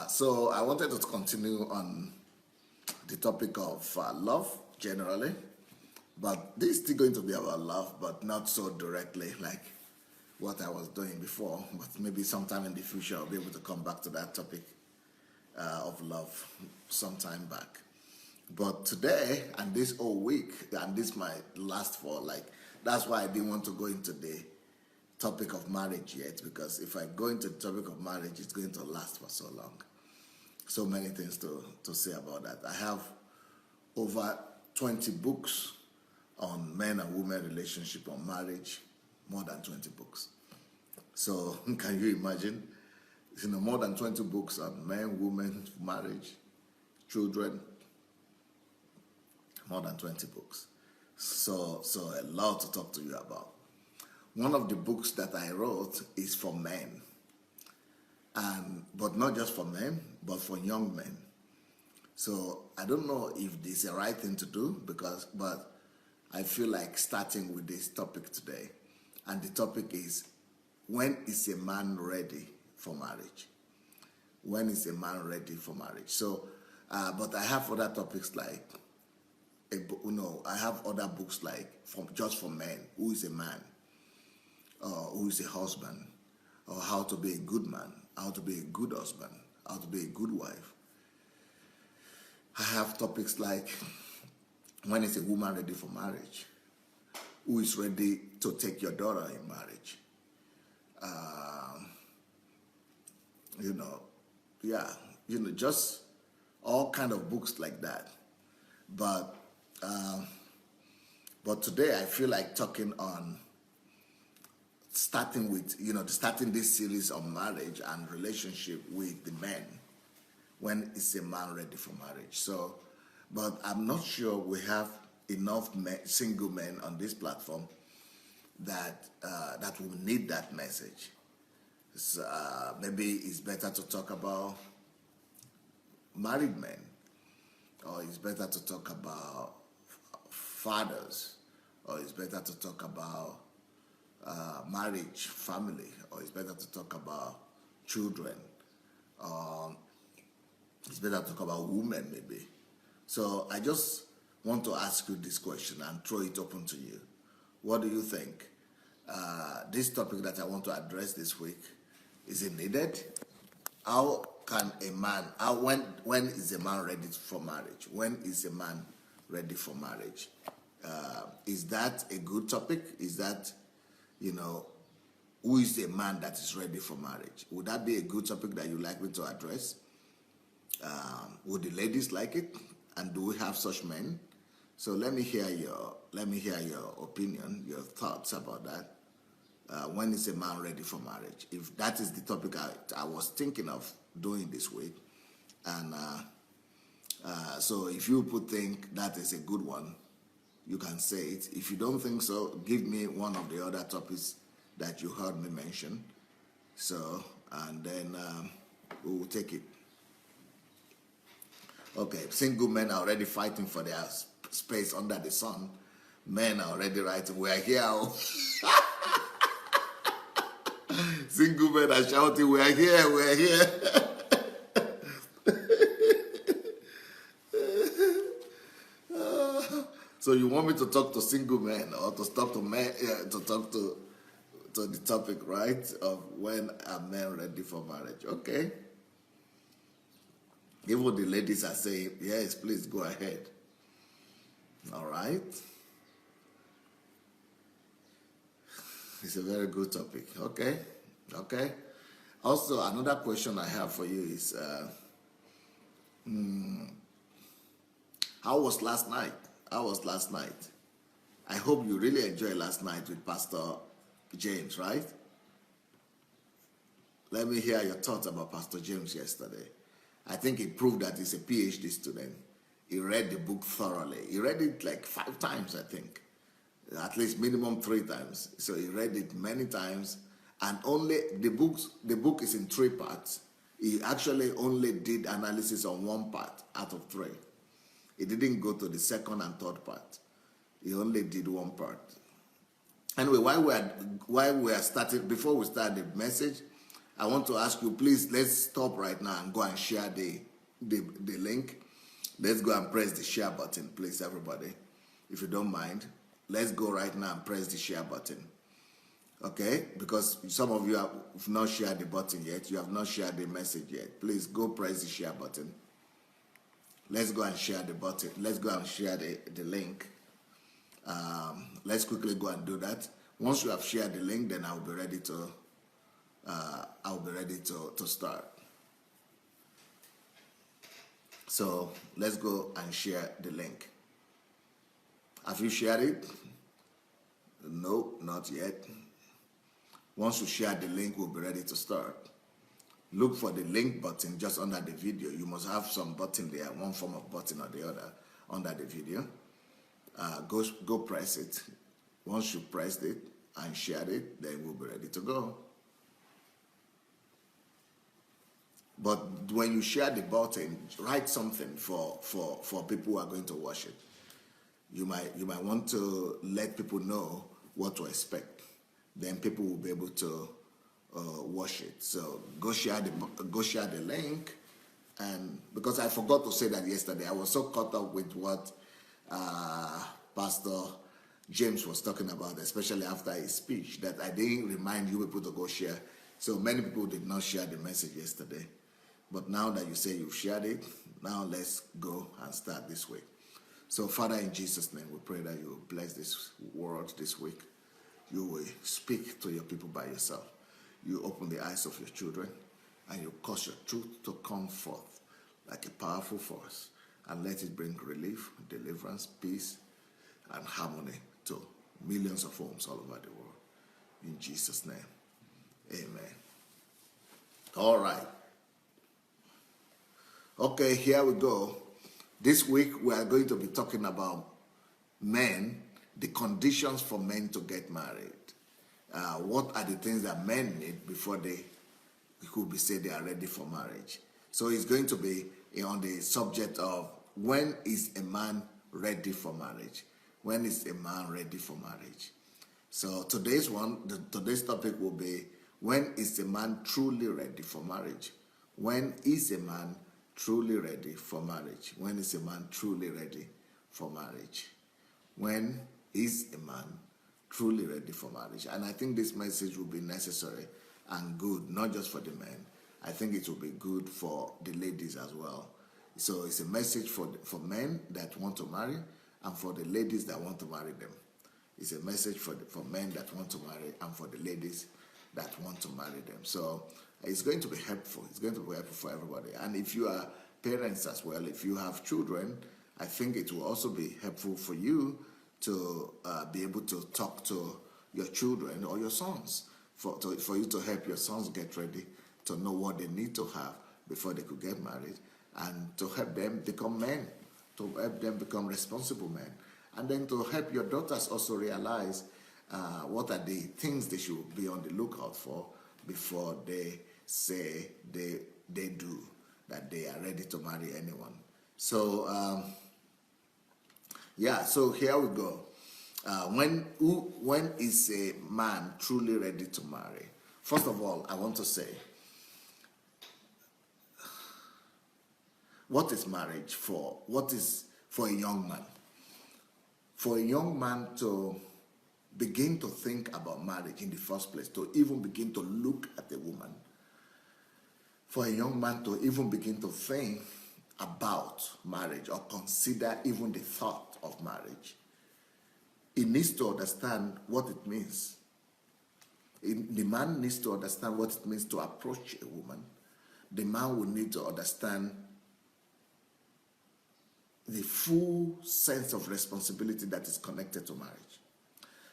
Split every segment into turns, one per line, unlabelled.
So I wanted to continue on the topic of love generally, but this is still going to be about love, but not so directly like what I was doing before. But maybe sometime in the future I'll be able to come back to that topic of love sometime back. But today and this whole week, and this might last for like, that's why I didn't want to go into the topic of marriage yet, because if I go into the topic of marriage, it's going to last for so long. So many things to say about that. I have over 20 books on men and women relationship, on marriage, more than 20 books. So can you imagine? More than 20 books on men, women, marriage, children, more than 20 books. So a lot to talk to you about. One of the books that I wrote is for men, but not just for men, but for young men. So I don't know if this is the right thing to do, but I feel like starting with this topic today. And the topic is, when is a man ready for marriage? When is a man ready for marriage? So, but I have other topics like, I have other books like just for men. Who is a man? Who is a husband? Or how to be a good man? How to be a good husband? How to be a good wife? I have topics like, when is a woman ready for marriage? Who is ready to take your daughter in marriage? Just all kind of books like that. But today I feel like talking on starting this series on marriage and relationship with the men. When is a man ready for marriage? So, but I'm not sure we have enough single men on this platform that will need that message. So, maybe it's better to talk about married men, or it's better to talk about fathers, or it's better to talk about marriage, family, or it's better to talk about children. It's better to talk about women maybe. So I just want to ask you this question and throw it open to you. What do you think? This topic that I want to address this week, is it needed? How can a man, when is a man ready for marriage? When is a man ready for marriage? Is that a good topic? Is that, who is a man that is ready for marriage? Would that be a good topic that you'd like me to address? Would the ladies like it? And do we have such men? So let me hear your opinion, your thoughts about that. When is a man ready for marriage? If that is the topic I was thinking of doing this week, and so if you think that is a good one, you can say it. If you don't think so, give me one of the other topics that you heard me mention. So, and then we will take it. Okay, single men are already fighting for their space under the sun. Men are already writing, we are here. Single men are shouting, we are here, we are here. So you want me to talk to single men, or to talk to men, to talk to the topic, right, of when are men ready for marriage? Okay. Even the ladies are saying, yes, please go ahead. All right. It's a very good topic. Okay. Also, another question I have for you is, how was last night? I hope you really enjoyed last night with Pastor James, right? Let me hear your thoughts about Pastor James yesterday. I think he proved that he's a PhD student. He read the book thoroughly. He read it like 5 times, I think. At least minimum 3 times. So he read it many times. And only the book is in 3 parts. He actually only did analysis on 1 part out of 3. He didn't go to the 2nd and 3rd part. He only did 1 part. Anyway, while we are starting, before we start the message, I want to ask you, please, let's stop right now and go and share the link. Let's go and press the share button, please, everybody. If you don't mind, let's go right now and press the share button. Okay? Because some of you have not shared the button yet. You have not shared the message yet. Please go press the share button. Let's go and share the button. Let's go and share the link. Let's quickly go and do that. Once you have shared the link, then I'll be ready to start. So let's go and share the link. Have you shared it? No, not yet. Once you share the link, we'll be ready to start. Look for the link button just under the video. You must have some button there, one form of button or the other under the video. Go press it. Once you pressed it and shared it, then we'll be ready to go. But when you share the button, write something for people who are going to watch it. You might want to let people know what to expect. Then people will be able to watch it. So go share the link. And because I forgot to say that yesterday, I was so caught up with what Pastor James was talking about, especially after his speech, that I didn't remind you people to go share. So many people did not share the message yesterday. But now that you say you've shared it, now let's go and start this week. So Father, in Jesus' name, we pray that you will bless this word this week. You will speak to your people by yourself. You open the eyes of your children and you cause your truth to come forth like a powerful force, and let it bring relief, deliverance, peace, and harmony to millions of homes all over the world. In Jesus' name, amen. All right. Okay, here we go. This week we are going to be talking about men, the conditions for men to get married. What are the things that men need before they could be said they are ready for marriage? So it's going to be on the subject of when is a man ready for marriage? When is a man ready for marriage? So today's topic will be, when is a man truly ready for marriage? When is a man truly ready for marriage? When is a man truly ready for marriage? When is a man truly ready for marriage? And I think this message will be necessary and good, not just for the men. I think it will be good for the ladies as well. So it's a message for men that want to marry and for the ladies that want to marry them. It's a message for men that want to marry and for the ladies that want to marry them. So it's going to be helpful. It's going to be helpful for everybody. And if you are parents as well, if you have children, I think it will also be helpful for you to be able to talk to your children or your sons, for you to help your sons get ready to know what they need to have before they could get married, and to help them become men, to help them become responsible men, and then to help your daughters also realize what are the things they should be on the lookout for before they say they do, that they are ready to marry anyone. So so here we go. When is a man truly ready to marry? First of all, I want to say, what is marriage for? What is for a young man? For a young man to begin to think about marriage in the first place, to even begin to look at a woman, for a young man to even begin to think about marriage or consider even the thought of marriage, he needs to understand what it means. The man needs to understand what it means to approach a woman. The man will need to understand the full sense of responsibility that is connected to marriage.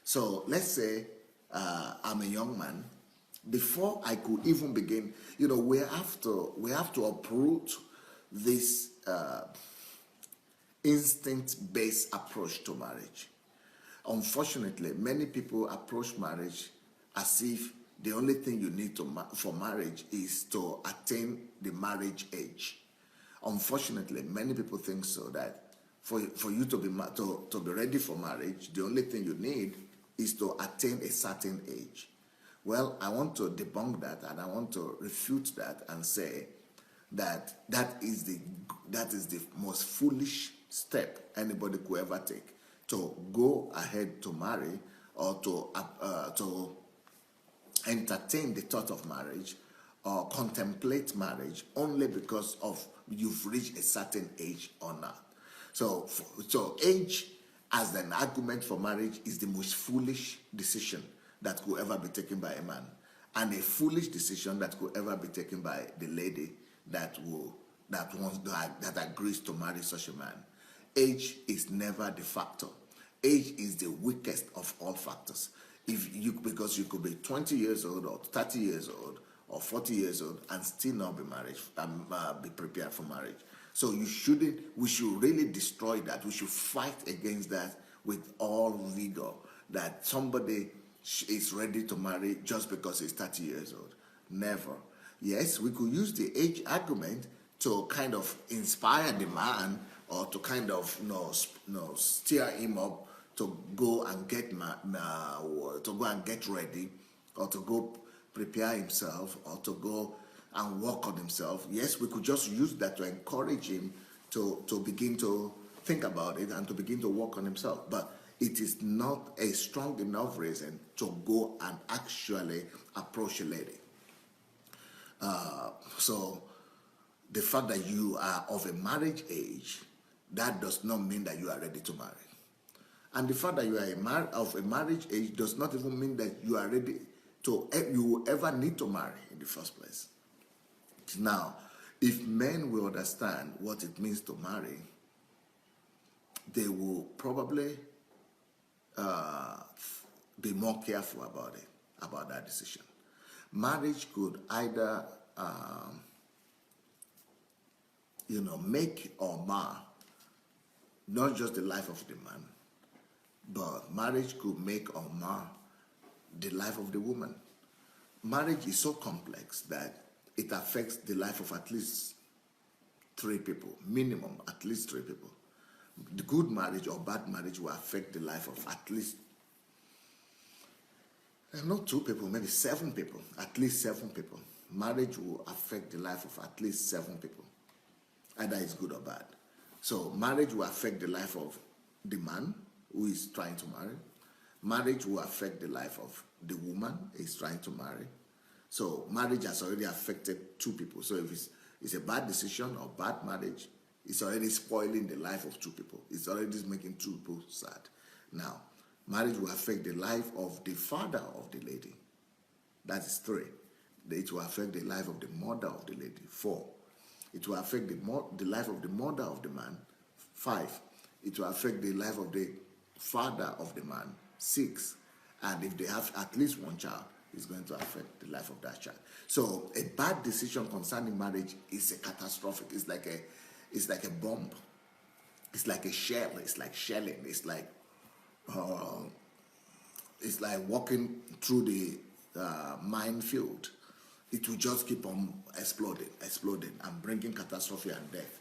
So let's say I'm a young man. Before I could even begin, we have to uproot this instinct-based approach to marriage. Unfortunately, many people approach marriage as if the only thing you need for marriage is to attain the marriage age. Unfortunately, many people think so, that for you to be ready for marriage, the only thing you need is to attain a certain age. Well, I want to debunk that, and I want to refute that and say that that is the most foolish step anybody could ever take, to go ahead to marry, or to entertain the thought of marriage or contemplate marriage only because of you've reached a certain age or not. So age as an argument for marriage is the most foolish decision that could ever be taken by a man, and a foolish decision that could ever be taken by the lady that agrees to marry such a man. Age is never the factor. Age is the weakest of all factors. Because you could be 20 years old or 30 years old or 40 years old and still not be prepared for marriage. So we should really destroy that. We should fight against that with all vigor, that somebody is ready to marry just because he's 30 years old. Never. Yes, we could use the age argument to kind of inspire the man, or to kind of steer him up to go and get ready, or to go prepare himself, or to go and work on himself. Yes, we could just use that to encourage him to begin to think about it and to begin to work on himself. But it is not a strong enough reason to go and actually approach a lady. So the fact that you are of a marriage age, that does not mean that you are ready to marry. And the fact that you are of a marriage age does not even mean that you are ready you will ever need to marry in the first place. Now, if men will understand what it means to marry, they will probably be more careful about that decision. Marriage could either make or mar not just the life of the man, but marriage could make or mar the life of the woman. Marriage is so complex that it affects the life of at least 3 people, minimum, at least 3 people. The good marriage or bad marriage will affect the life of at least, not 2 people, maybe 7 people, at least 7 people. Marriage will affect the life of at least 7 people, either it's good or bad. So marriage will affect the life of the man who is trying to marry. Marriage will affect the life of the woman who is trying to marry. So marriage has already affected 2 people. So if it's a bad decision or bad marriage, it's already spoiling the life of 2 people. It's already making 2 people sad. Now, marriage will affect the life of the father of the lady. That is 3. It will affect the life of the mother of the lady. 4. It will affect the life of the mother of the man. 5. It will affect the life of the father of the man. 6. And if they have at least 1 child, it's going to affect the life of that child. So a bad decision concerning marriage is a catastrophic. It's like a bomb. It's like a shell. It's like shelling. It's like walking through the minefield. It will just keep on exploding, and bringing catastrophe and death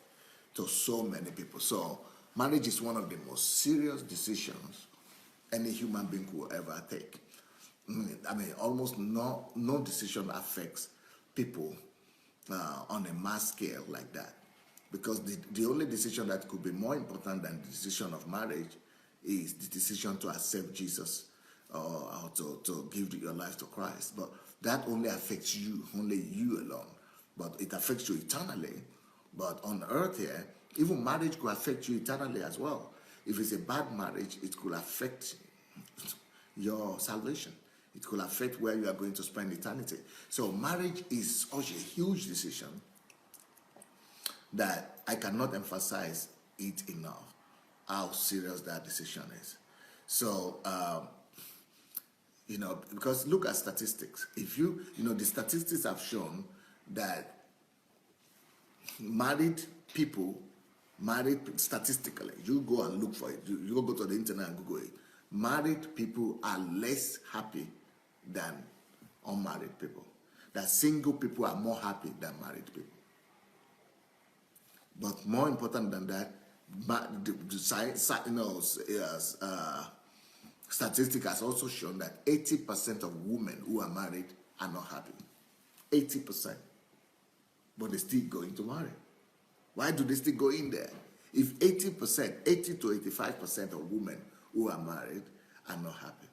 to so many people. So marriage is one of the most serious decisions any human being could ever take. I mean, almost no decision affects people on a mass scale like that. Because the only decision that could be more important than the decision of marriage is the decision to accept Jesus, or to give your life to Christ. But that only affects you, only you alone. But it affects you eternally. But on earth here, even marriage could affect you eternally as well. If it's a bad marriage, it could affect your salvation. It could affect where you are going to spend eternity. So marriage is such a huge decision that I cannot emphasize it enough, how serious that decision is. So, because look at statistics. If the statistics have shown that statistically, you go and look for it. You go to the internet and Google it. Married people are less happy than unmarried people. That single people are more happy than married people. But more important than that, Statistics has also shown that 80% of women who are married are not happy. 80%. But they still go into marriage. Why do they still go in there? If 80%, 80 to 85% of women who are married are not happy.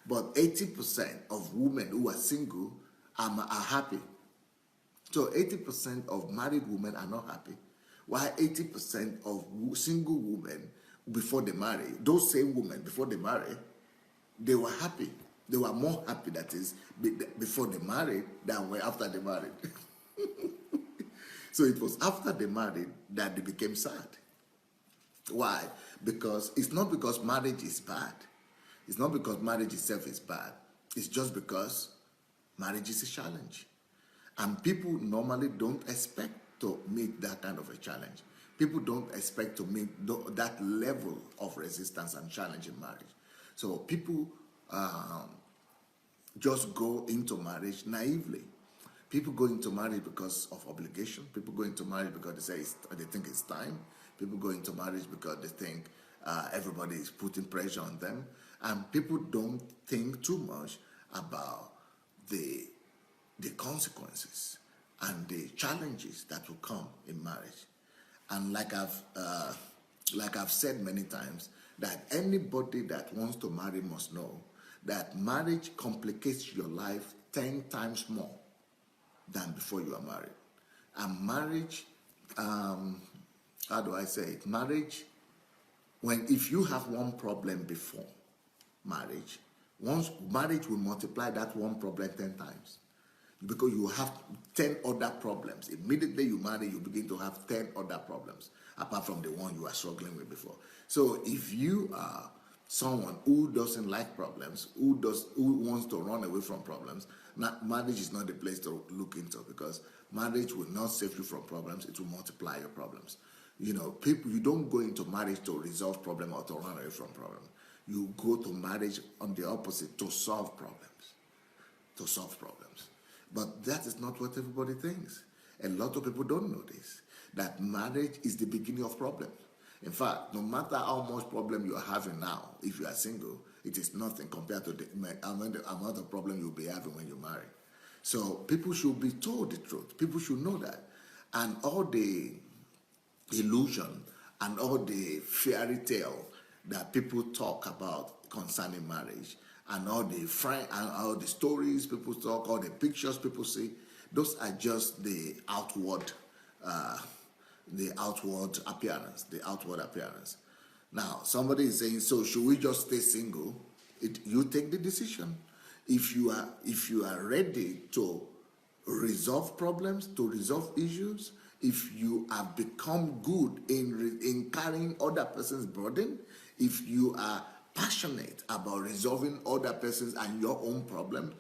But 80% of women who are single are happy. So 80% of married women are not happy, while 80% of single women before they marry, those same women before they marry, they were happy. They were more happy, that is, before they married than after they married. So it was after they married that they became sad. Why? Because it's not because marriage is bad. It's not because marriage itself is bad. It's just because marriage is a challenge. And people normally don't expect to meet that kind of a challenge. People don't expect to meet that level of resistance and challenge in marriage. So people just go into marriage naively. People go into marriage because of obligation. People go into marriage because they think it's time. People go into marriage because they think everybody is putting pressure on them. And people don't think too much about the consequences and the challenges that will come in marriage. And like I've said many times, that anybody that wants to marry must know that marriage complicates your life 10 times more than before you are married. And marriage, how do I say it? Marriage, if you have one problem before marriage, once marriage will multiply that one problem 10 times. Because you have 10 other problems. Immediately you marry, you begin to have 10 other problems, apart from the one you are struggling with before. So if you are someone who doesn't like problems, who wants to run away from problems, marriage is not the place to look into, because marriage will not save you from problems, it will multiply your problems. You don't go into marriage to resolve problems or to run away from problems. You go to marriage on the opposite, to solve problems. To solve problems. But that is not what everybody thinks. A lot of people don't know this, that marriage is the beginning of problems. In fact, no matter how much problem you are having now, if you are single, it is nothing compared to the amount of problem you'll be having when you marry. So people should be told the truth. People should know that. And all the illusion and all the fairy tale that people talk about concerning marriage, and all the stories people talk, all the pictures people see, those are just the outward appearance. Now, somebody is saying, so should we just stay single? You take the decision. If you are ready to resolve problems, to resolve issues, if you have become good in carrying other person's burden, if you are passionate about resolving other person's and your own problems,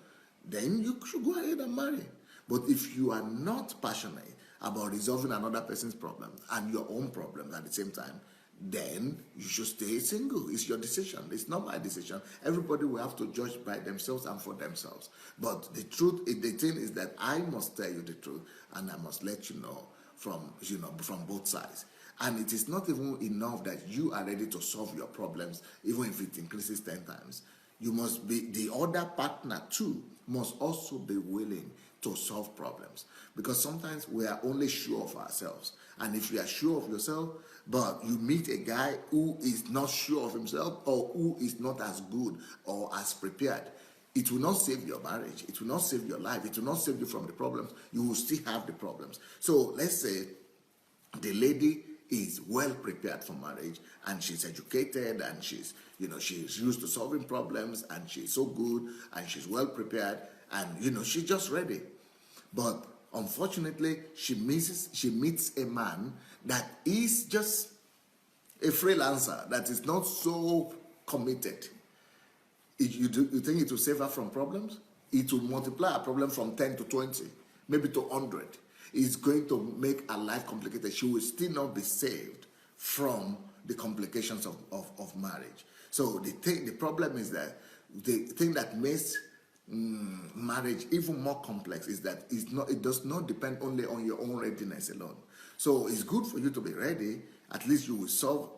then you should go ahead and marry. But if you are not passionate about resolving another person's problem and your own problems at the same time, then you should stay single. It's your decision. It's not my decision. Everybody will have to judge by themselves and for themselves. But the thing is that I must tell you the truth, and I must let you know from both sides. And it is not even enough that you are ready to solve your problems, even if it increases 10 times. You must be, the other partner too, must also be willing to solve problems. Because sometimes we are only sure of ourselves. And if you are sure of yourself, but you meet a guy who is not sure of himself, or who is not as good or as prepared, it will not save your marriage. It will not save your life. It will not save you from the problems. You will still have the problems. So let's say the lady is well prepared for marriage, and she's educated, and she's used to solving problems, and she's so good, and she's well prepared, and she's just ready. But unfortunately, she meets a man that is just a freelancer, that is not so committed. You think it will save her from problems? It will multiply a problem from 10 to 20, maybe to 100. It's going to make her life complicated. She will still not be saved from the complications of marriage. So the problem is that the thing that makes marriage even more complex is that it does not depend only on your own readiness alone. So it's good for you to be ready. At least you will solve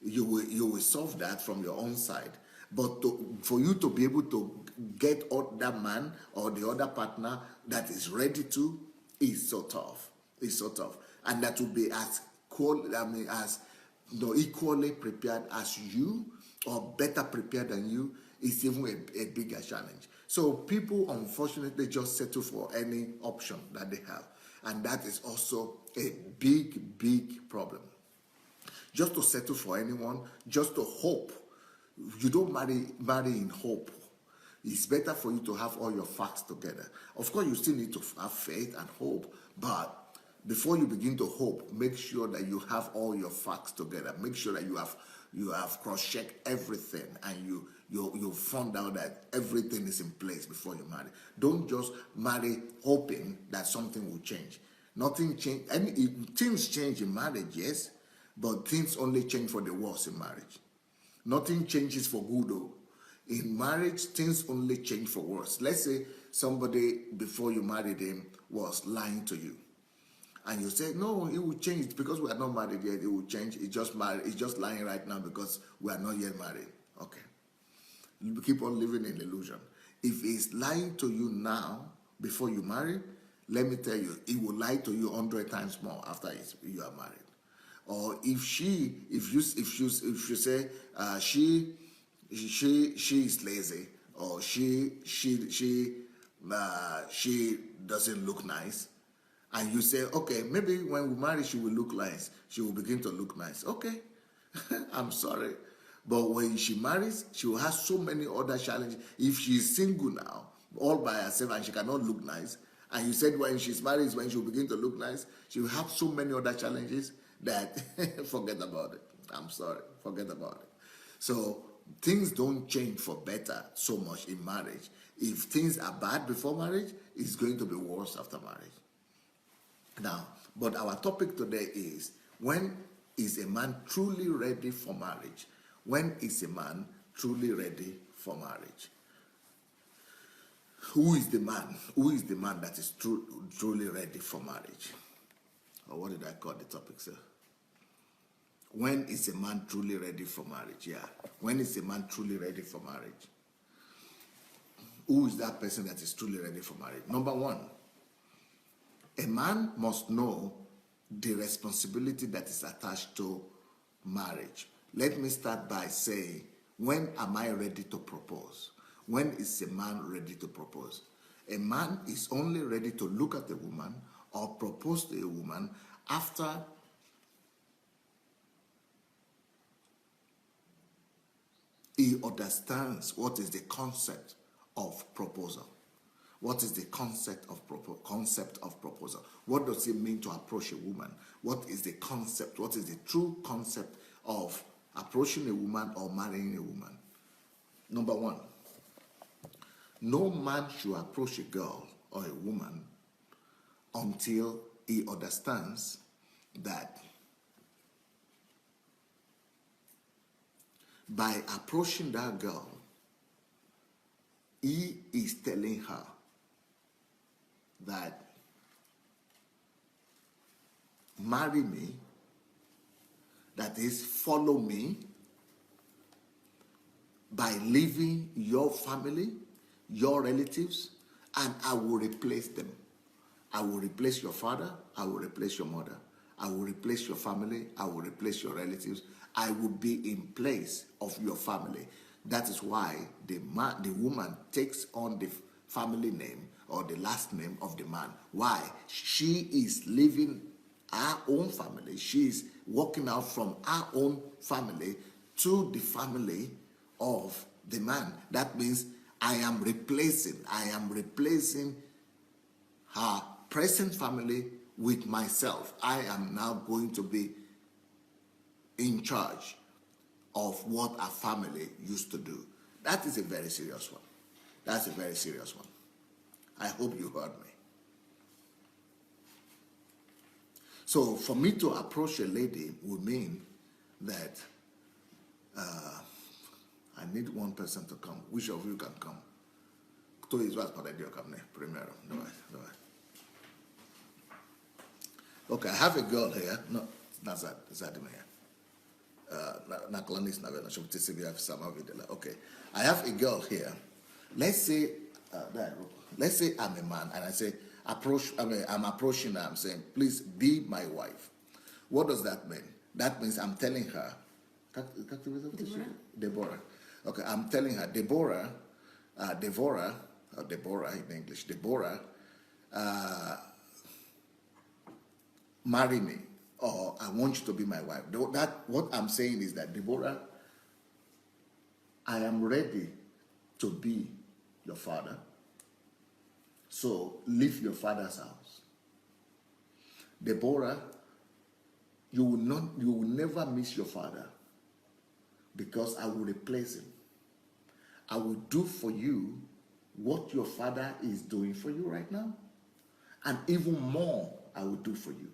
you will solve that from your own side. But for you to be able to get that man or the other partner that is ready to is so tough. It's so tough. And that will be as as equally prepared as you or better prepared than you is even a bigger challenge. So people unfortunately just settle for any option that they have. And that is also a big, big problem. Just to settle for anyone, just to hope. You don't marry in hope. It's better for you to have all your facts together. Of course, you still need to have faith and hope, but before you begin to hope, make sure that you have all your facts together. Make sure that you have cross-checked everything and you found out that everything is in place before you marry. Don't just marry hoping that something will change. Nothing change. Things change in marriage, yes, but things only change for the worse in marriage. Nothing changes for good though. In marriage, things only change for worse. Let's say somebody before you married him was lying to you. And you say, no, it will change because we are not married yet. It will change. It's just lying right now because we are not yet married. Okay. You keep on living in illusion. If he's lying to you now before you marry, let me tell you, he will lie to you 100 times more after you are married. Or if you say she is lazy or she doesn't look nice, and you say, okay, maybe when we marry she will look nice, she will begin to look nice. Okay, I'm sorry, but when she marries, she will have so many other challenges. If she is single now, all by herself, and she cannot look nice, and you said when she's married is when she will begin to look nice, she will have so many other challenges that forget about it. I'm sorry, forget about it. So things don't change for better so much in marriage. If things are bad before marriage, it's going to be worse after marriage. Now, but our topic today is, when is a man truly ready for marriage? When is a man truly ready for marriage? Who is the man? Who is the man that is truly ready for marriage? Or what did I call the topic, sir? When is a man truly ready for marriage? Yeah. When is a man truly ready for marriage? Who is that person that is truly ready for marriage? Number one, a man must know the responsibility that is attached to marriage. Let me start by saying, when am I ready to propose? When is a man ready to propose? A man is only ready to look at a woman or propose to a woman after he understands what is the concept of proposal. What is the concept of proposal? What does it mean to approach a woman? What is the concept? What is the true concept of approaching a woman or marrying a woman? Number one, no man should approach a girl or a woman until he understands that by approaching that girl, he is telling her that marry me, that is, follow me, by leaving your family, your relatives, and I will replace them. I will replace your father, I will replace your mother, I will replace your family, I will replace your relatives, I will be in place of your family. That is why the woman takes on the family name or the last name of the man. Why? She is leaving her own family. She is walking out from her own family to the family of the man. That means I am replacing her present family with myself. I am now going to be in charge of what a family used to do. That is a very serious one. That's a very serious one. I hope you heard me. So for me to approach a lady would mean that I need one person to come. Which of you can come? Kto is was para Dios come primero? No. Okay, I have a girl here. No, it's not that. It's that here. Okay, I have a girl here. Let's say, let's say I'm a man and I say, I'm approaching her. I'm saying, please be my wife. What does that mean? That means I'm telling her, Deborah. Okay, I'm telling her, Deborah, or Deborah in English, Deborah, marry me, or I want you to be my wife. That what I'm saying is that, Deborah, I am ready to be your father. So leave your father's house. Deborah, you will never miss your father, because I will replace him. I will do for you what your father is doing for you right now, and even more I will do for you.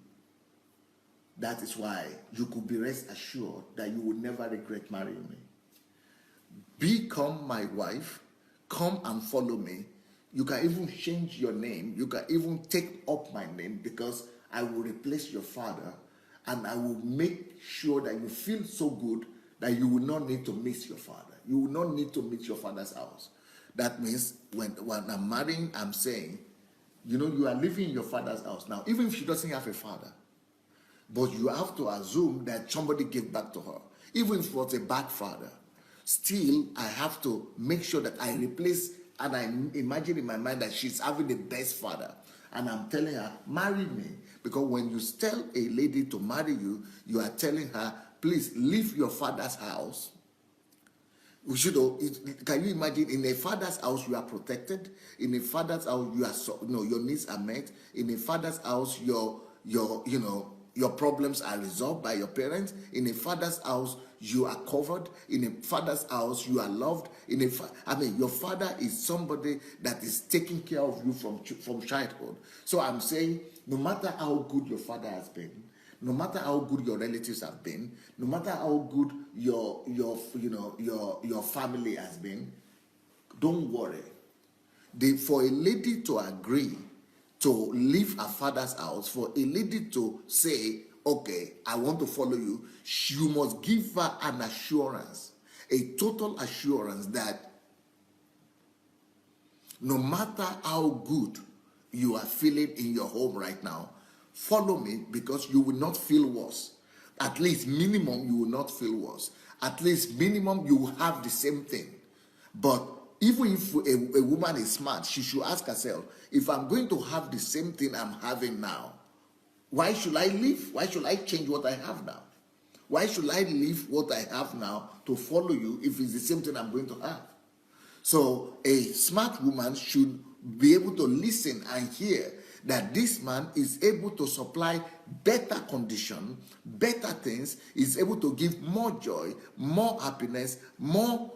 That is why you could be rest assured that you will never regret marrying me. Become my wife, come and follow me. You can even change your name. You can even take up my name, because I will replace your father, and I will make sure that you feel so good that you will not need to miss your father. You will not need to miss your father's house. That means when I'm marrying, I'm saying, you are living in your father's house. Now, even if she doesn't have a father, but you have to assume that somebody gave back to her. Even if it was a bad father, still I have to make sure that I replace, and I imagine in my mind that she's having the best father. And I'm telling her, marry me. Because when you tell a lady to marry you, you are telling her, please leave your father's house. Can you imagine, in a father's house you are protected? In a father's house your needs are met. In a father's house your problems are resolved by your parents. In a father's house you are covered. In a father's house you are loved. Your father is somebody that is taking care of you from childhood. So I'm saying, no matter how good your father has been, no matter how good your relatives have been, no matter how good your family has been, don't worry. For a lady to agree to leave her father's house, for a lady to say, okay, I want to follow you, you must give her an assurance, a total assurance that no matter how good you are feeling in your home right now, follow me, because you will not feel worse. At least minimum you will not feel worse. At least minimum you will have the same thing. But even if a woman is smart, she should ask herself, if I'm going to have the same thing I'm having now, why should I leave? Why should I change what I have now? Why should I leave what I have now to follow you if it's the same thing I'm going to have? So a smart woman should be able to listen and hear that this man is able to supply better condition, better things, is able to give more joy, more happiness, more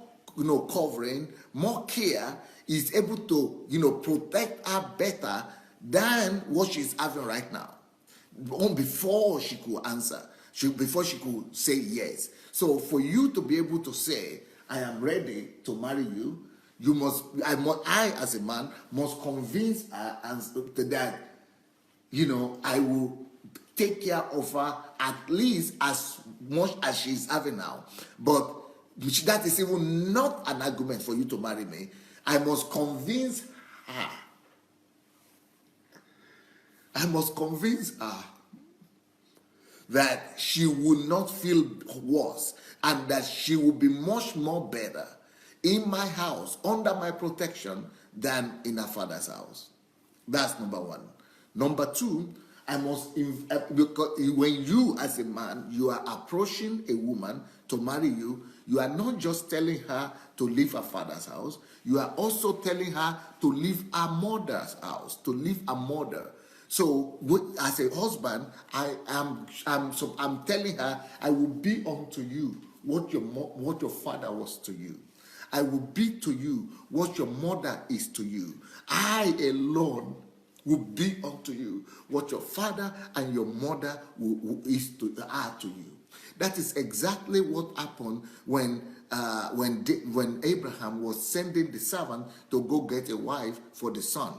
covering, more care, is able to protect her better than what she's having right now. Before she could answer, before she could say yes. So for you to be able to say, I am ready to marry you, I as a man must convince her that I will take care of her at least as much as she's having now. But that is even not an argument for you to marry me. I must convince her. I must convince her that she will not feel worse, and that she will be much more better in my house, under my protection, than in her father's house. That's number one. Number two, I must, because when you as a man, you are approaching a woman to marry you, you are not just telling her to leave her father's house, you are also telling her to leave her mother's house, to leave her mother. So, as a husband, I'm telling her, I will be unto you what your father was to you. I will be to you what your mother is to you. I alone will be unto you what your father and your mother are to you. That is exactly what happened when Abraham was sending the servant to go get a wife for the son.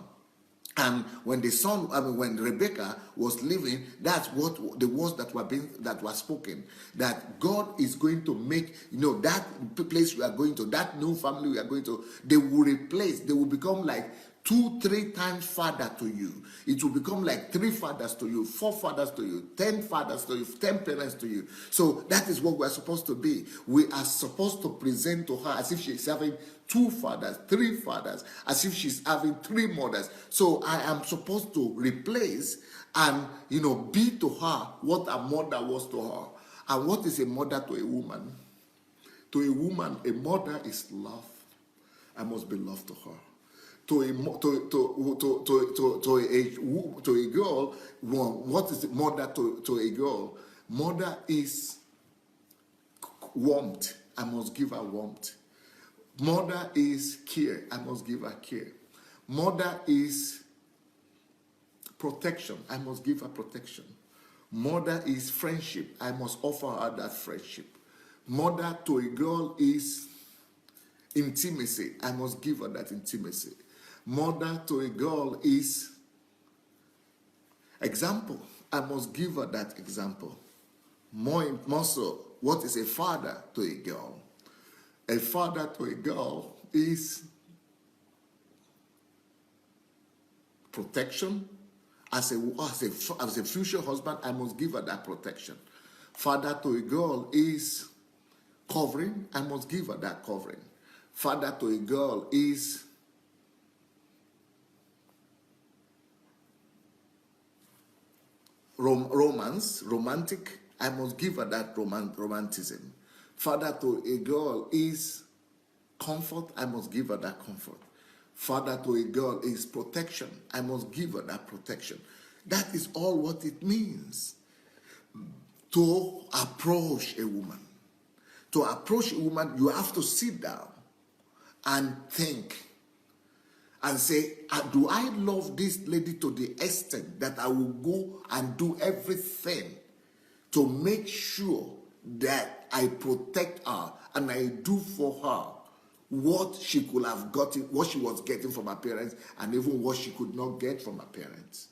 And when the son, when Rebecca was living, that's what the words that were spoken. That God is going to make, that place we are going to, that new family we are going to, they will become like 2-3 times father to you. It will become like 3 fathers to you, 4 fathers to you, 10 fathers to you, 10 parents to you. So that is what we are supposed to be. We are supposed to present to her as if she is having 2 fathers, 3 fathers, as if she's having 3 mothers. So I am supposed to replace and be to her what a mother was to her. And what is a mother to a woman? To a woman, a mother is love. I must be loved to her. To a girl, what is mother to a girl? Mother is warmth. I must give her warmth. Mother is care. I must give her care. Mother is protection. I must give her protection. Mother is friendship. I must offer her that friendship. Mother to a girl is intimacy. I must give her that intimacy. Mother to a girl is example. I must give her that example. More so, what is a father to a girl? A father to a girl is protection. As a future husband, I must give her that protection. Father to a girl is covering. I must give her that covering. Father to a girl is romantic. I must give her that romanticism. Father to a girl is comfort. I must give her that comfort. Father to a girl is protection. I must give her that protection. That is all what it means to approach a woman. To approach a woman, you have to sit down and think and say, do I love this lady to the extent that I will go and do everything to make sure that I protect her and I do for her what she could have gotten, what she was getting from her parents, and even what she could not get from her parents.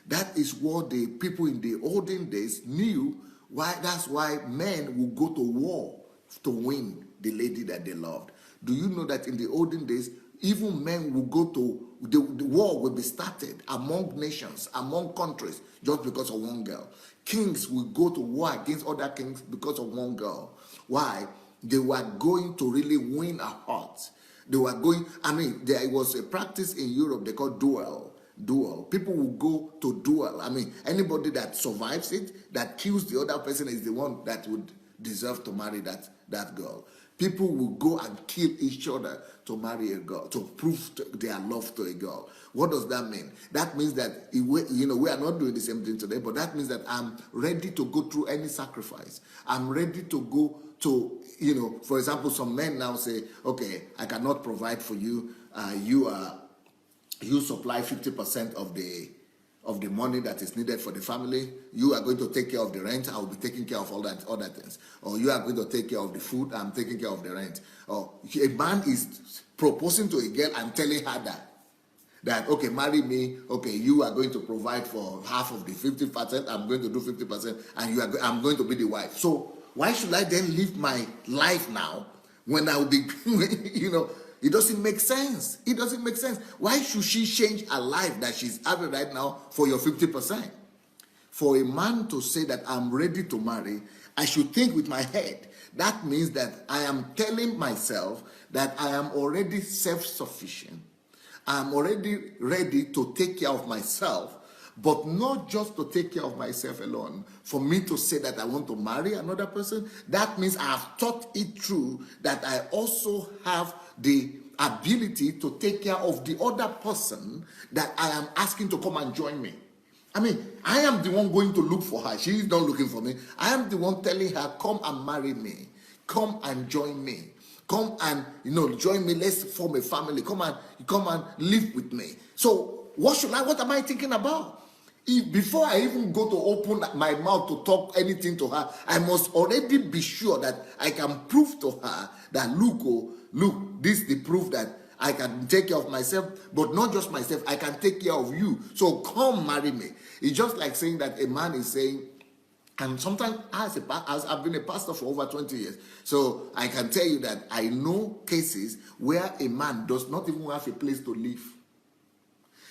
That is what the people in the olden days knew. That's why men will go to war to win the lady that they loved. Do you know that in the olden days, even men will go to, the war will be started among nations, among countries, just because of one girl. Kings will go to war against other kings because of one girl. Why? They were going to really win her heart. They were going, there was a practice in Europe they call duel. People will go to duel. Anybody that survives it, that kills the other person, is the one that would deserve to marry that girl. People will go and kill each other to marry a girl, to prove their love to a girl. What does that mean? That means that, we are not doing the same thing today, but that means that I'm ready to go through any sacrifice. I'm ready to go to, for example, some men now say, okay, I cannot provide for you. You supply 50% of the money that is needed for the family. You are going to take care of the rent. I will be taking care of all that other things. Or you are going to take care of the food. I'm taking care of the rent. Or a man is proposing to a girl and telling her that okay, marry me. Okay, you are going to provide for half of the 50%. I'm going to do 50%, and I'm going to be the wife. So why should I then live my life now when I will be, It doesn't make sense. It doesn't make sense. Why should she change her life that she's having right now for your 50%? For a man to say that I'm ready to marry, I should think with my head. That means that I am telling myself that I am already self-sufficient. I'm already ready to take care of myself, but not just to take care of myself alone. For me to say that I want to marry another person, that means I have thought it through that I also have the ability to take care of the other person that I am asking to come and join me. I am the one going to look for her. She is not looking for me. I am the one telling her, come and marry me. Come and join me. Come and, join me. Let's form a family. Come and live with me. So what am I thinking about? Before I even go to open my mouth to talk anything to her, I must already be sure that I can prove to her that, look, this is the proof that I can take care of myself, but not just myself, I can take care of you. So come marry me. It's just like saying that a man is saying, and sometimes as I've been a pastor for over 20 years, so I can tell you that I know cases where a man does not even have a place to live.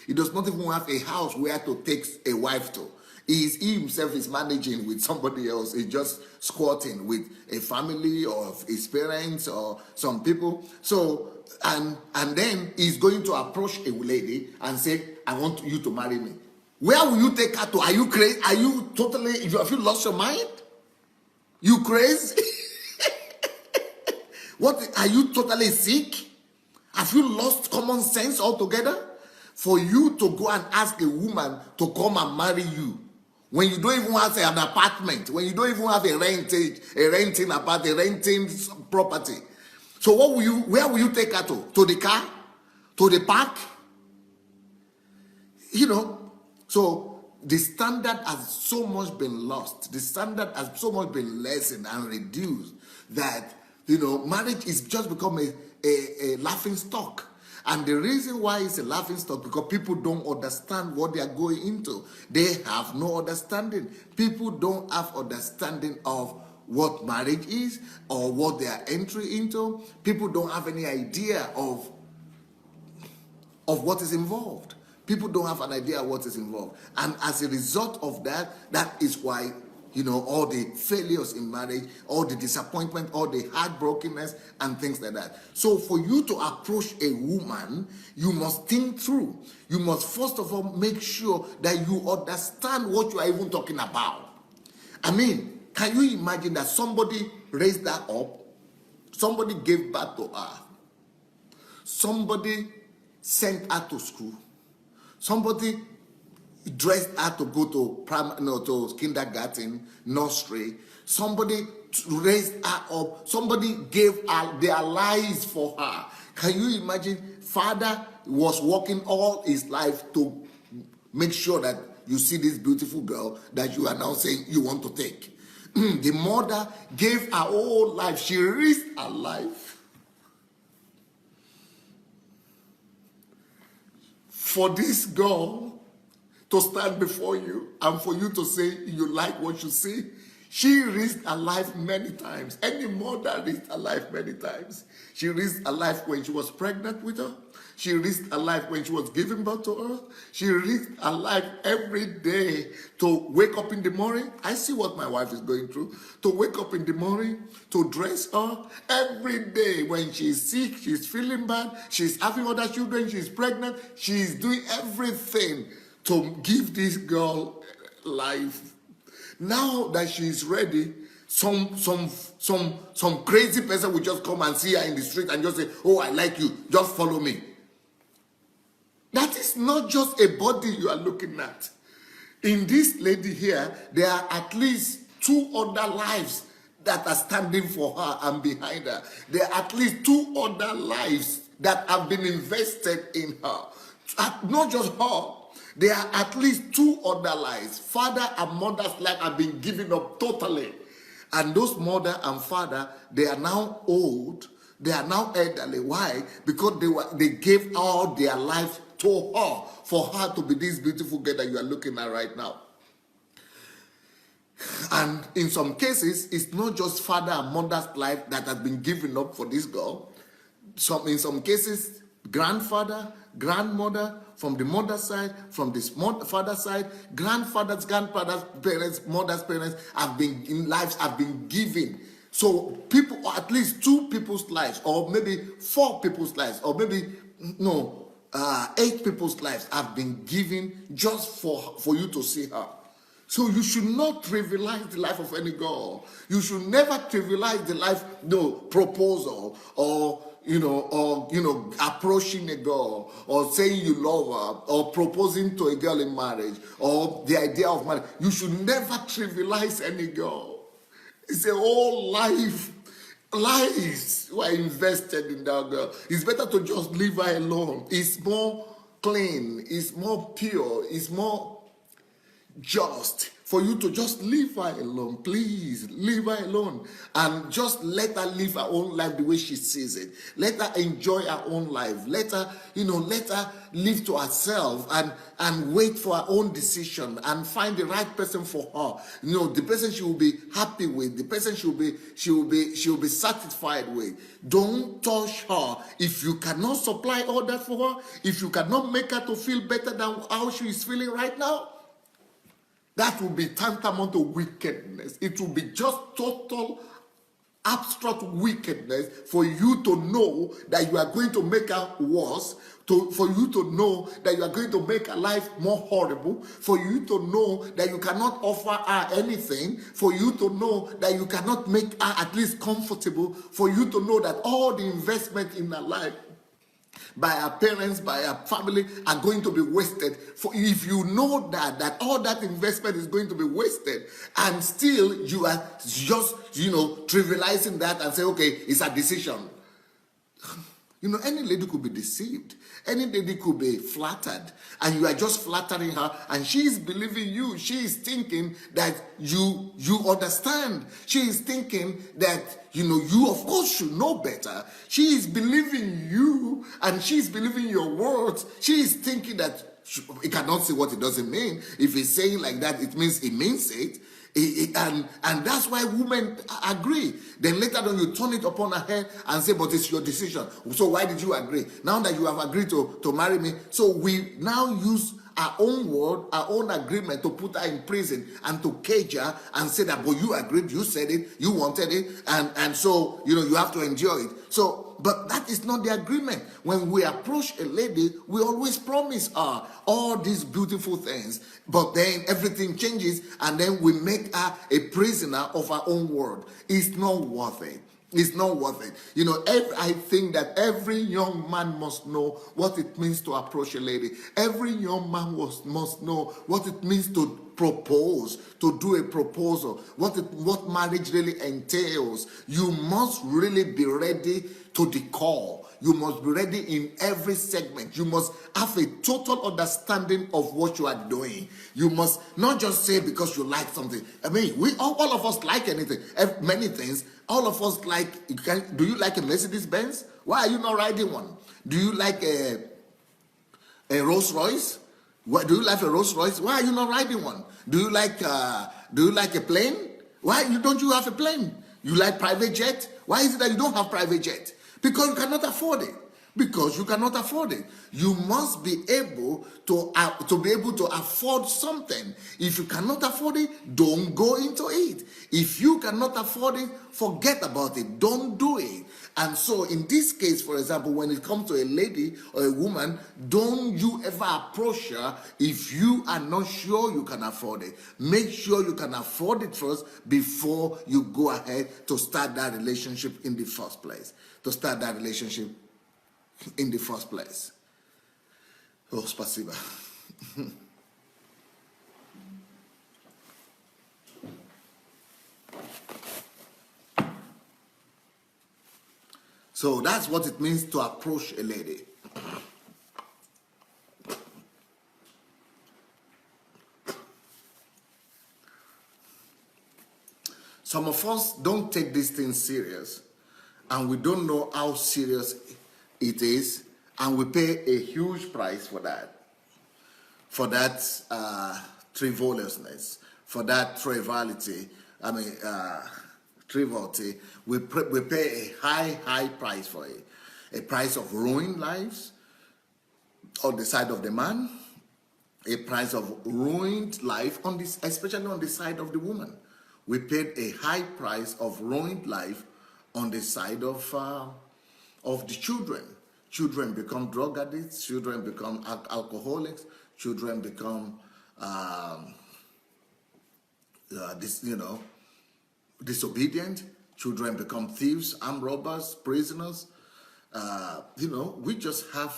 He does not even have a house where to take a wife to. He himself is managing with somebody else. He's just squatting with a family or his parents or some people. So, and then he's going to approach a lady and say, I want you to marry me. Where will you take her to? Are you crazy? Are you totally, have you lost your mind? You crazy? What, are you totally sick? Have you lost common sense altogether? For you to go and ask a woman to come and marry you when you don't even have an apartment, when you don't even have a renting apartment, a renting property. So where will you take her to? To the car? To the park? So the standard has so much been lost. The standard has so much been lessened and reduced that, marriage is just become a laughing stock. And the reason why it's a laughing stock, because people don't understand what they are going into. They have no understanding. People don't have understanding of what marriage is or what they are entering into. People don't have any idea of what is involved. People don't have an idea of what is involved. And as a result of that, that is why all the failures in marriage, all the disappointment, all the heartbrokenness and things like that. So for you to approach a woman, you must think through. You must first of all make sure that you understand what you are even talking about. I mean, can you imagine that somebody raised her up, somebody gave birth to her, somebody sent her to school, somebody dressed her to go to kindergarten, nursery. Somebody raised her up. Somebody gave her their lives for her. Can you imagine? Father was working all his life to make sure that you see this beautiful girl that you are now saying you want to take. The mother gave her whole life. She risked her life for this girl to stand before you and for you to say you like what you see. She risked her life many times. Any mother risked her life many times. She risked her life when she was pregnant with her. She risked her life when she was giving birth to her. She risked her life every day to wake up in the morning. I see what my wife is going through. To wake up in the morning, to dress her. Every day when she's sick, she's feeling bad, she's having other children, she's pregnant, she's doing everything to give this girl life. Now that she's ready, some crazy person will just come and see her in the street and just say, oh, I like you, just follow me. That is not just a body you are looking at. In this lady here, there are at least 2 other lives that are standing for her and behind her. There are at least 2 other lives that have been invested in her. Not just her. There are at least 2 other lives. Father and mother's life have been given up totally. And those mother and father, they are now old. They are now elderly. Why? Because they gave all their life to her for her to be this beautiful girl that you are looking at right now. And in some cases, it's not just father and mother's life that has been given up for this girl. In some cases, grandfather, grandmother, from the mother's side, from the father's side, grandfathers, parents, mother's parents lives have been given. So people, or at least 2 people's lives, or maybe 4 people's lives, or maybe 8 people's lives have been given just for you to see her. So you should not trivialize the life of any girl. You should never trivialize the life, proposal or approaching a girl or saying you love her or proposing to a girl in marriage or the idea of marriage. You should never trivialize any girl. It's a whole life. Lives were invested in that girl. It's better to just leave her alone. It's more clean. It's more pure. It's more just for you to just leave her alone. Please, leave her alone. And just let her live her own life the way she sees it. Let her enjoy her own life. Let her, let her live to herself and wait for her own decision and find the right person for her. The person she will be happy with, the person she will be satisfied with. Don't touch her. If you cannot supply all that for her, if you cannot make her to feel better than how she is feeling right now, that will be tantamount to wickedness. It will be just total abstract wickedness for you to know that you are going to make her worse, for you to know that you are going to make her life more horrible, for you to know that you cannot offer her anything, for you to know that you cannot make her at least comfortable, for you to know that all the investment in her life by our parents, by our family, are going to be wasted. For if you know that all that investment is going to be wasted, and still you are just trivializing that and say, okay, it's a decision. Any lady could be deceived. Any lady could be flattered, and you are just flattering her, and she is believing you. She is thinking that you understand. She is thinking that you of course should know better. She is believing you, and she is believing your words. She is thinking that it cannot say what it doesn't mean. If it's saying like that, it means it means it. And that's why women agree. Then later on you turn it upon her head and say, but it's your decision. So why did you agree? Now that you have agreed to marry me, so we now use our own word, our own agreement to put her in prison and to cage her and say that, but you agreed, you said it, you wanted it, and so you have to endure it. So, but that is not the agreement. When we approach a lady, we always promise her all these beautiful things, but then everything changes and then we make her a prisoner of our own word. It's not worth it. It's not worth it. I think that every young man must know what it means to approach a lady. Every young man must know what it means to propose, to do a proposal, what marriage really entails. You must really be ready to the call. You must be ready in every segment. You must have a total understanding of what you are doing. You must not just say because you like something. I mean, all of us like anything, many things. All of us like, do you like a Mercedes Benz? Why are you not riding one? Do you like a Rolls Royce? Do you like a Rolls Royce? Why are you not riding one? Do you like a plane? Why don't you have a plane? You like private jet? Why is it that you don't have private jet? Because you cannot afford it. Because you cannot afford it. You must be able to be able to afford something. If you cannot afford it, don't go into it. If you cannot afford it, forget about it. Don't do it. And so in this case, for example, when it comes to a lady or a woman, don't you ever approach her if you are not sure you can afford it. Make sure you can afford it first before you go ahead to start that relationship in the first place. Oh, spasiba. So that's what it means to approach a lady. Some of us don't take these things serious, and we don't know how serious it is, and we pay a huge price for that frivolousness, for that triviality. Triviality. We pay a high price for it, a price of ruined lives on the side of the man, a price of ruined life especially on the side of the woman. We paid a high price of ruined life on the side of the children. Children become drug addicts. Children become alcoholics. Children become disobedient. Children become thieves, armed robbers, prisoners. We just have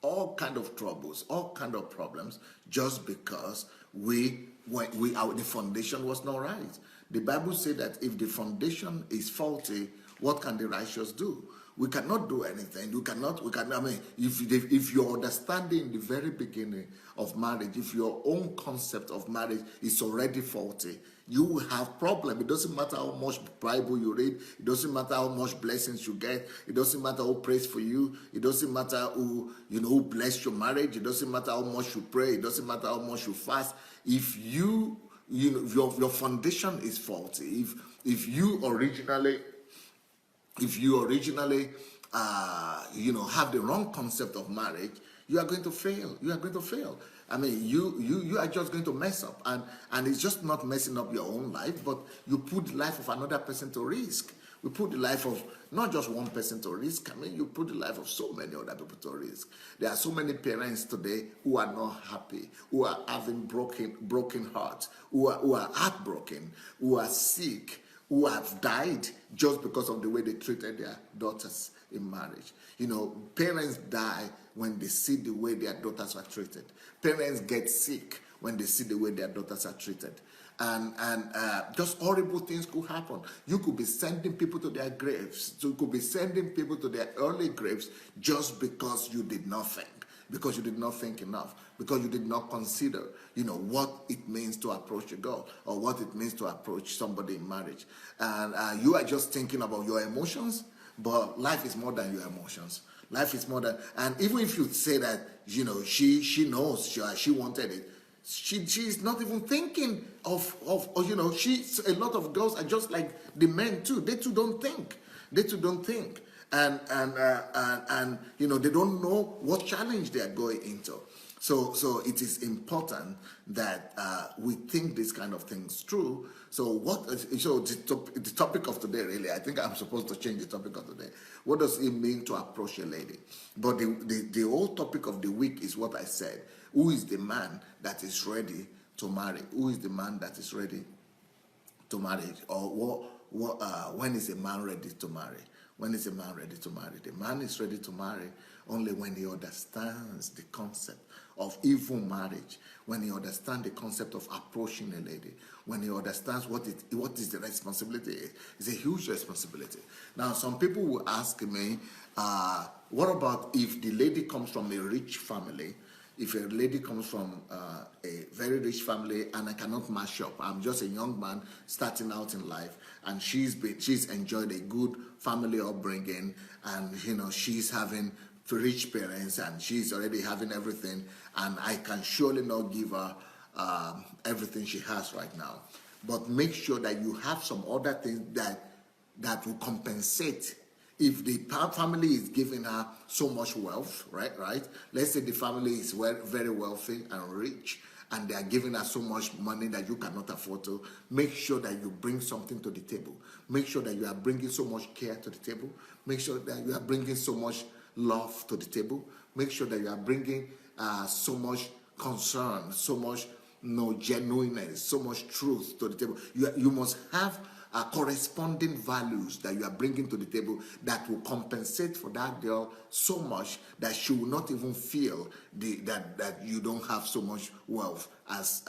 all kind of troubles, all kind of problems, just because the foundation was not right. The Bible says that if the foundation is faulty, what can the righteous do? We cannot do anything. I mean, if your understanding in the very beginning of marriage, if your own concept of marriage is already faulty, you will have problem. It doesn't matter how much Bible you read. It doesn't matter how much blessings you get. It doesn't matter who prays for you. It doesn't matter who blessed your marriage. It doesn't matter how much you pray. It doesn't matter how much you fast. If your foundation is faulty, if you originally have the wrong concept of marriage, you are going to fail. You are going to fail. I mean, you are just going to mess up, and it's just not messing up your own life, but you put the life of another person to risk. We put the life of not just one person to risk. I mean, you put the life of so many other people to risk. There are so many parents today who are not happy, who are having broken hearts, who are heartbroken, who are sick, who have died just because of the way they treated their daughters in marriage. Parents die when they see the way their daughters are treated. Parents get sick when they see the way their daughters are treated. And just horrible things could happen. You could be sending people to their graves. So you could be sending people to their early graves just because you did not think. Because you did not think enough, because you did not consider, what it means to approach a girl or what it means to approach somebody in marriage. And you are just thinking about your emotions, but life is more than your emotions. Life is more than, and even if you say that, she knows she wanted it, she's not even thinking of a lot of girls are just like the men too. They too don't think. And they don't know what challenge they are going into. So it is important that we think these kind of things through. So the topic of today, really, I think I'm supposed to change the topic of today. What does it mean to approach a lady? But the whole topic of the week is what I said. Who is the man that is ready to marry? Who is the man that is ready to marry? Or when is a man ready to marry? When is a man ready to marry? The man is ready to marry only when he understands the concept of even marriage, when he understands the concept of approaching a lady, when he understands what is the responsibility is. It's a huge responsibility. Now, some people will ask me, what about if the lady comes from a rich family? If a lady comes from a very rich family and I cannot match up, I'm just a young man starting out in life, and she's enjoyed a good family upbringing, and she's having rich parents and she's already having everything, and I can surely not give her everything she has right now. But make sure that you have some other things that will compensate. If the family is giving her so much wealth, right? Let's say the family is very wealthy and rich, and they are giving her so much money that you cannot afford to, make sure that you bring something to the table. Make sure that you are bringing so much care to the table. Make sure that you are bringing so much love to the table. Make sure that you are bringing so much concern, so much genuineness, so much truth to the table. You must have corresponding values that you are bringing to the table that will compensate for that girl so much that she will not even feel that you don't have so much wealth as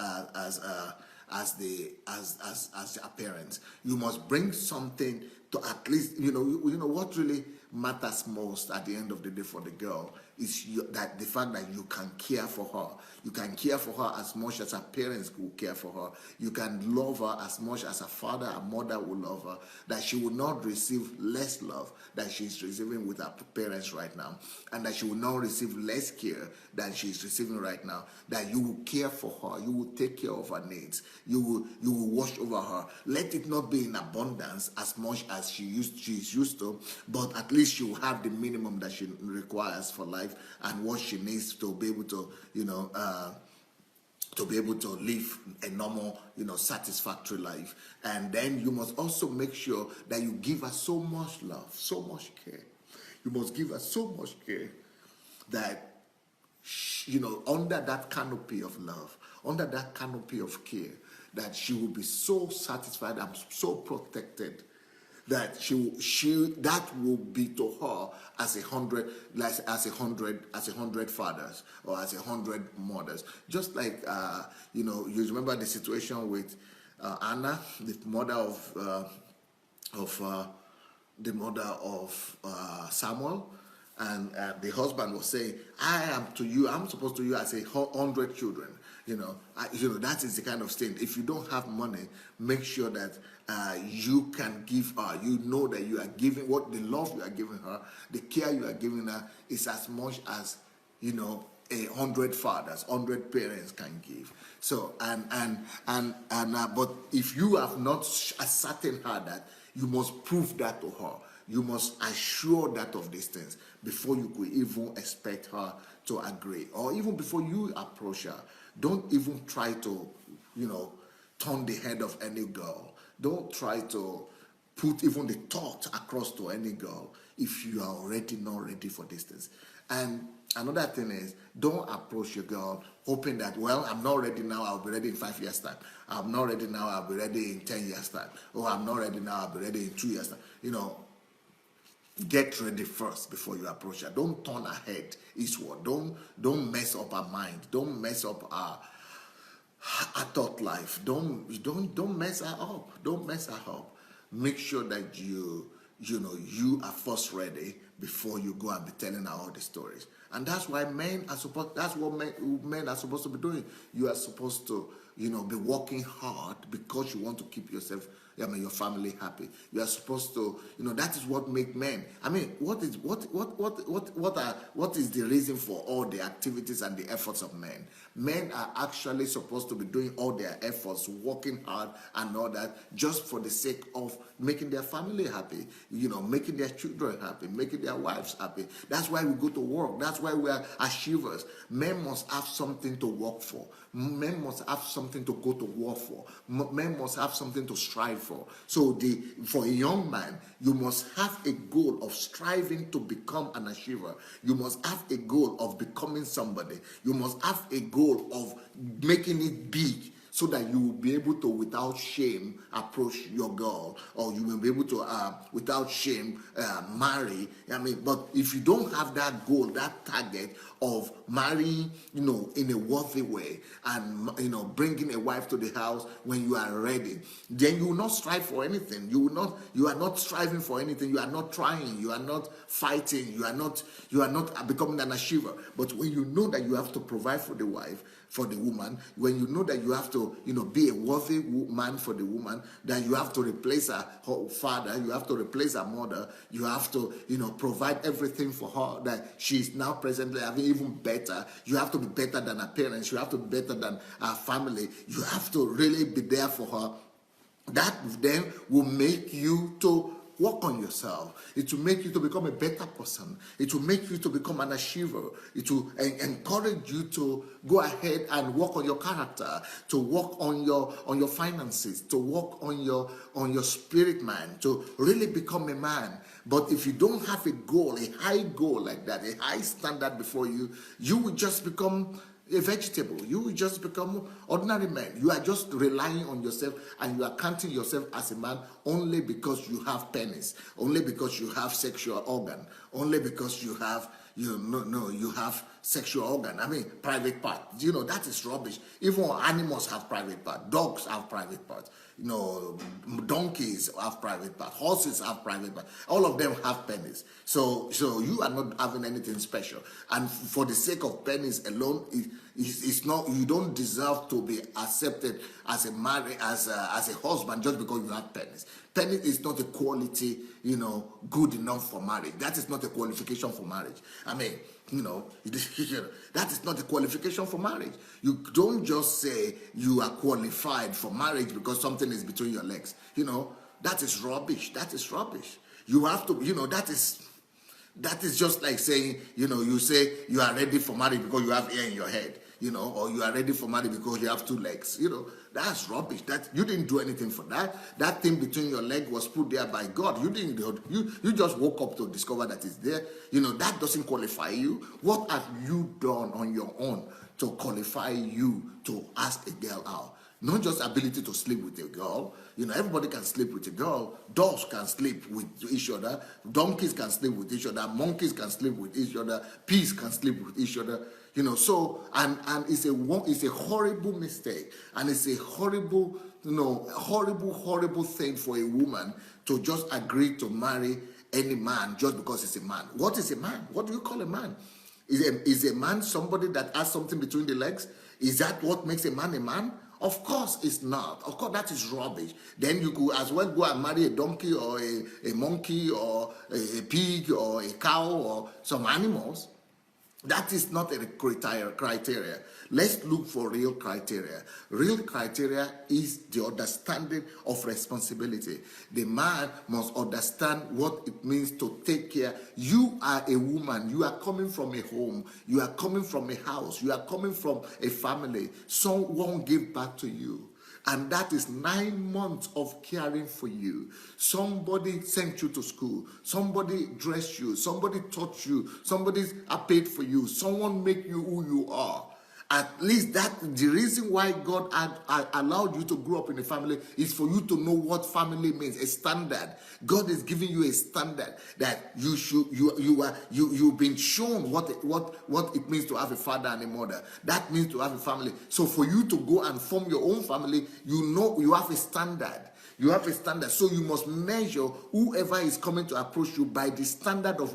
your parents. You must bring something to at least what really matters most at the end of the day for the girl is that the fact that you can care for her. You can care for her as much as her parents will care for her. You can love her as much as her father and mother will love her. That she will not receive less love than she's receiving with her parents right now. And that she will not receive less care than she's receiving right now. That you will care for her. You will take care of her needs. You will watch over her. Let it not be in abundance as much as she's used to, but at least she will have the minimum that she requires for life and what she needs to be able to, to be able to live a normal, satisfactory life. And then you must also make sure that you give her so much love, so much care. You must give her so much care that, under that canopy of love, under that canopy of care, that she will be so satisfied and so protected that that will be to her as 100 fathers or as 100 mothers. Just like you remember the situation with Anna, the mother of the mother of Samuel, and the husband was saying, "I am to you. I'm supposed to you as 100 children." That is the kind of thing. If you don't have money, make sure that you can give her. You know that you are giving what the love you are giving her, the care you are giving her is as much as 100 fathers, 100 parents can give. So but if you have not ascertained her that, you must prove that to her. You must assure that of these things before you could even expect her to agree, or even before you approach her. Don't even try to, turn the head of any girl. Don't try to put even the thought across to any girl if you are already not ready for these things. And another thing is, don't approach your girl hoping that, well, I'm not ready now, I'll be ready in 5 years' time. I'm not ready now, I'll be ready in 10 years' time. Or I'm not ready now, I'll be ready in 2 years' time. Get ready first before you approach her. Don't turn her head eastward. Don't mess up her mind. Don't mess up her thought life. Don't mess her up. Don't mess her up. Make sure that you are first ready before you go and be telling her all the stories. And that's why that's what men are supposed to be doing. You are supposed to be working hard because you want to keep yourself, your family happy. You are supposed to, that is what make men. What is the reason for all the activities and the efforts of men? Men are actually supposed to be doing all their efforts, working hard and all that, just for the sake of making their family happy, making their children happy, making their wives happy. That's why we go to work. That's why we are achievers. Men must have something to work for. Men must have something to go to war for. Men must have something to strive for. So for a young man, you must have a goal of striving to become an achiever. You must have a goal of becoming somebody. You must have a goal of making it big, so that you will be able to, without shame, approach your girl, or you will be able to, without shame, marry. But if you don't have that goal, that target of marrying, in a worthy way, and bringing a wife to the house when you are ready, then you will not strive for anything. You are not striving for anything. You are not trying. You are not fighting. You are not becoming an achiever. But when you know that you have to provide for the wife, for the woman, when you know that you have to, be a worthy man for the woman, that you have to replace her father, you have to replace her mother, you have to, provide everything for her that she's now presently having, even better. You have to be better than her parents. You have to be better than her family. You have to really be there for her. That then will make you to work on yourself. It will make you to become a better person. It will make you to become an achiever. It will encourage you to go ahead and work on your character, to work on your finances, to work on your spirit man, to really become a man. But if you don't have a goal, a high goal like that, a high standard before you, you will just become a vegetable. You will just become ordinary men. You are just relying on yourself, and you are counting yourself as a man only because you have penis, only because you have sexual organ, only because you have you have sexual organ. Private part. That is rubbish. Even animals have private part. Dogs have private parts. Donkeys have private part. Horses have private part. All of them have penis. So you are not having anything special. And for the sake of penis alone, it's not. You don't deserve to be accepted as a husband just because you have penis. Penis is not a quality, good enough for marriage. That is not a qualification for marriage. That is not a qualification for marriage. You don't just say you are qualified for marriage because something is between your legs. That is rubbish. That is rubbish. You have to, that is just like saying, you say you are ready for marriage because you have hair in your head, or you are ready for marriage because you have 2 legs. That's rubbish. That you didn't do anything for that. That thing between your leg was put there by God. You didn't do it. You just woke up to discover that it's there. That doesn't qualify you. What have you done on your own to qualify you to ask a girl out? Not just ability to sleep with a girl. Everybody can sleep with a girl. Dogs can sleep with each other. Donkeys can sleep with each other. Monkeys can sleep with each other. Peas can sleep with each other. So and it's a horrible mistake, and it's a horrible, horrible thing for a woman to just agree to marry any man just because he's a man. What is a man? What do you call a man? Is a man somebody that has something between the legs? Is that what makes a man a man? Of course it's not. Of course that is rubbish. Then you could as well go and marry a donkey or a monkey or a pig or a cow or some animals. That is not a criteria. Let's look for real criteria. Real criteria is the understanding of responsibility. The man must understand what it means to take care. You are a woman. You are coming from a home. You are coming from a house. You are coming from a family. Someone gave birth to you. And that is 9 months of caring for you. Somebody sent you to school. Somebody dressed you. Somebody taught you. Somebody paid for you. Someone made you who you are. At least that the reason why God had allowed you to grow up in a family is for you to know what family means, a standard. God is giving you a standard that you've been shown what it means to have a father and a mother. That means to have a family. So for you to go and form your own family, you have a standard. You have a standard, so you must measure whoever is coming to approach you by the standard of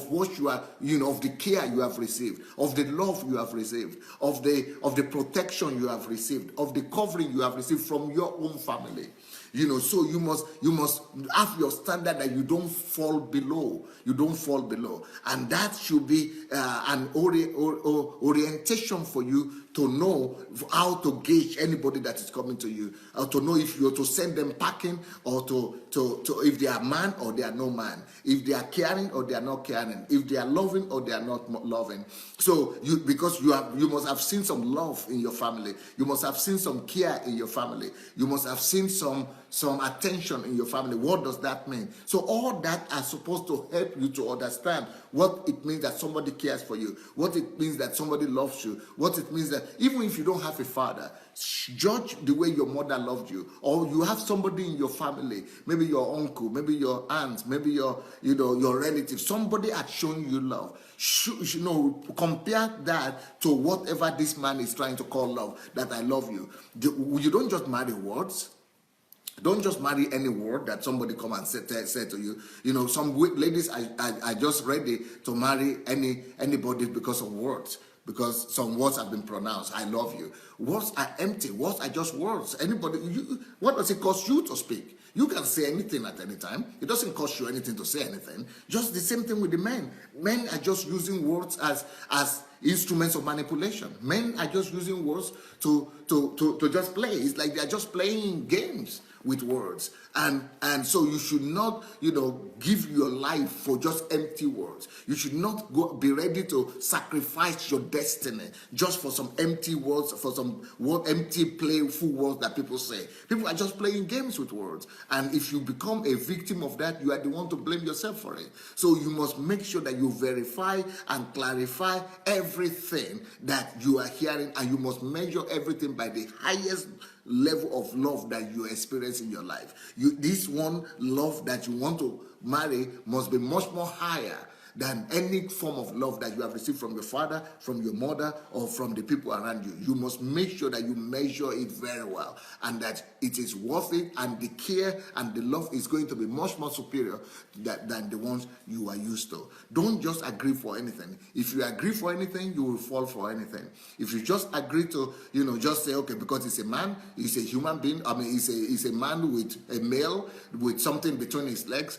what you are, of the care you have received, of the love you have received, of the protection you have received, of the covering you have received from your own family. So you must have your standard that you don't fall below. You don't fall below, and that should be an orientation for you to know how to gauge anybody that is coming to you, or to know if you're to send them packing, or to if they are man or they are no man, if they are caring or they are not caring, if they are loving or they are not loving. So because you must have seen some love in your family, you must have seen some care in your family, you must have seen some attention in your family. What does that mean? So all that are supposed to help you to understand what it means that somebody cares for you, what it means that somebody loves you, what it means that even if you don't have a father, judge the way your mother loved you, or you have somebody in your family, maybe your uncle, maybe your aunt, maybe your relative, somebody had shown you love. Compare that to whatever this man is trying to call love, that I love you. You don't just marry words. Don't just marry any word that somebody come and say to you. Some ladies are just ready to marry anybody because of words, because some words have been pronounced. I love you. Words are empty. Words are just words. What does it cost you to speak? You can say anything at any time. It doesn't cost you anything to say anything. Just the same thing with the men. Men are just using words as instruments of manipulation. Men are just using words to just play. It's like they are just playing games with words, and so you should not give your life for just empty words. You should not be ready to sacrifice your destiny just for some empty words, for some empty playful words that people say. People are just playing games with words, and if you become a victim of that, you are the one to blame yourself for it. So you must make sure that you verify and clarify everything that you are hearing, and you must measure everything by the highest level of love that you experience in your life. This one love that you want to marry must be much more higher than any form of love that you have received from your father, from your mother, or from the people around you. You must make sure that you measure it very well, and that it is worth it, and the care and the love is going to be much more superior than the ones you are used to. Don't just agree for anything. If you agree for anything, you will fall for anything. If you just agree to, just say, okay, because he's a man, he's a human being, he's a man with a male with something between his legs,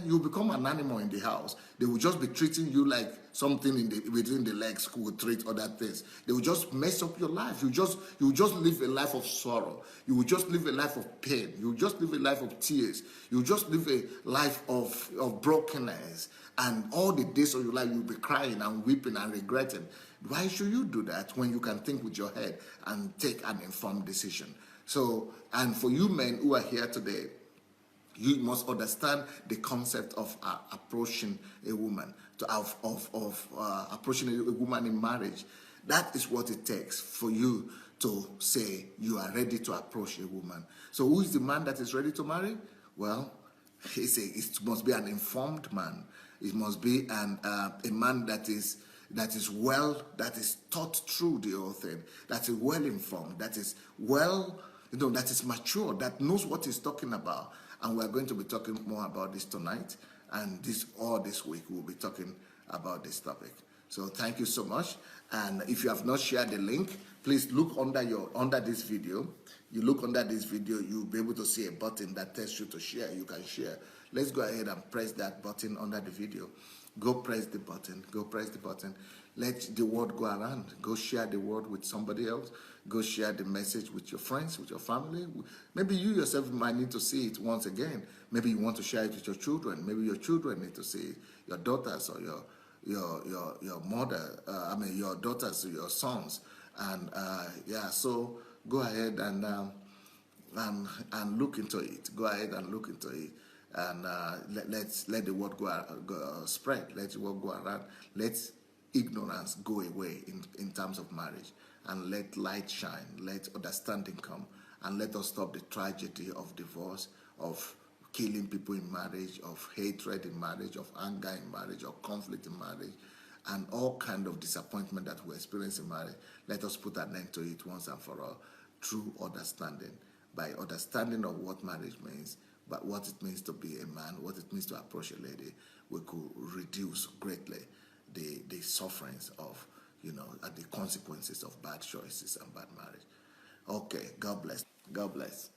you become an animal in the house. They will just be treating you like something within the legs could treat other things. They will just mess up your life. You will just live a life of sorrow. You will just live a life of pain. You will just live a life of tears. You will just live a life of brokenness. And all the days of your life, you'll be crying and weeping and regretting. Why should you do that when you can think with your head and take an informed decision? So, and for you men who are here today, you must understand the concept of approaching a woman, approaching a woman in marriage. That is what it takes for you to say you are ready to approach a woman. So who is the man that is ready to marry? Well, it must be an informed man. It must be a man that is that is thought through the whole thing, that is well informed, that is well, that is mature, that knows what he's talking about. And we're going to be talking more about this tonight, and this week we'll be talking about this topic. So thank you so much. And if you have not shared the link, please look under this video. You look under this video, you'll be able to see a button that tells you to share. You can share. Let's go ahead and press that button under the video. Go press the button. Go press the button. Let the word go around. Go share the word with somebody else. Go share the message with your friends, with your family. Maybe you yourself might need to see it once again. Maybe you want to share it with your children. Maybe your children need to see it. Your daughters or your mother. Your daughters or your sons. And so go ahead and look into it. Go ahead and look into it. And let the word go spread. Let the word go around. Let ignorance go away in terms of marriage, and let light shine. Let understanding come, and let us stop the tragedy of divorce, of killing people in marriage, of hatred in marriage, of anger in marriage, of conflict in marriage, and all kind of disappointment that we experience in marriage. Let us put an end to it once and for all through understanding, by understanding of what marriage means, but what it means to be a man, what it means to approach a lady. We could reduce greatly the sufferings of, and the consequences of bad choices and bad marriage. Okay, God bless. God bless.